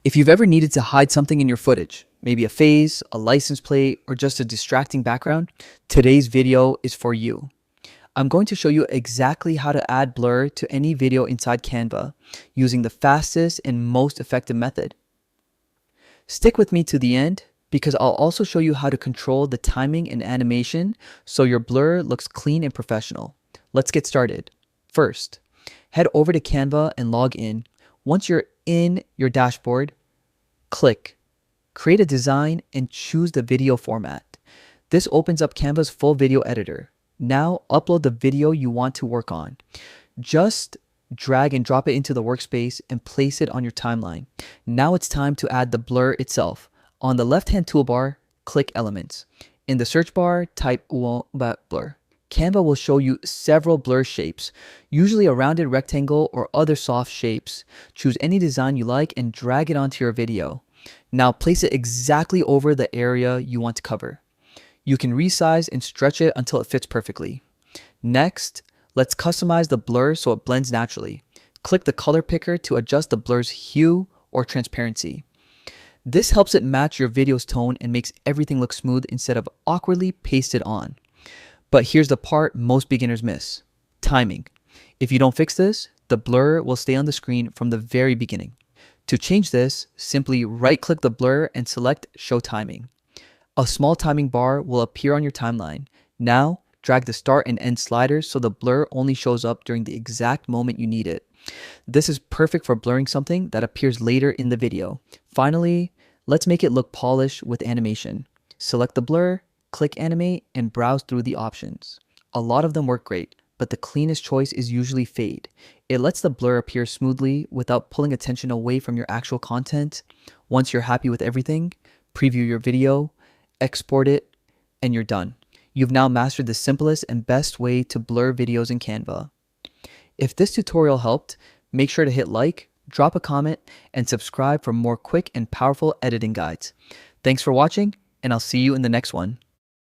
If you've ever needed to hide something in your footage, maybe a face, a license plate, or just a distracting background, today's video is for you. I'm going to show you exactly how to add blur to any video inside Canva using the fastest and most effective method. Stick with me to the end because I'll also show you how to control the timing and animation so your blur looks clean and professional. Let's get started. First, head over to Canva and log in. Once you're in your dashboard, click Create a Design and choose the video format. This opens up Canva's full video editor. Now upload the video you want to work on. Just drag and drop it into the workspace and place it on your timeline. Now it's time to add the blur itself. On the left-hand toolbar, click Elements. In the search bar, type blur. Canva will show you several blur shapes, usually a rounded rectangle or other soft shapes. Choose any design you like and drag it onto your video. Now place it exactly over the area you want to cover. You can resize and stretch it until it fits perfectly. Next, let's customize the blur so it blends naturally. Click the color picker to adjust the blur's hue or transparency. This helps it match your video's tone and makes everything look smooth instead of awkwardly pasted on. But here's the part most beginners miss: timing. If you don't fix this, the blur will stay on the screen from the very beginning. To change this, simply right-click the blur and select Show Timing. A small timing bar will appear on your timeline. Now, drag the start and end sliders so the blur only shows up during the exact moment you need it. This is perfect for blurring something that appears later in the video. Finally, let's make it look polished with animation. Select the blur, click Animate, and browse through the options. A lot of them work great, but the cleanest choice is usually Fade. It lets the blur appear smoothly without pulling attention away from your actual content. Once you're happy with everything, preview your video, export it, and you're done. You've now mastered the simplest and best way to blur videos in Canva. If this tutorial helped, make sure to hit like, drop a comment, and subscribe for more quick and powerful editing guides. Thanks for watching, and I'll see you in the next one.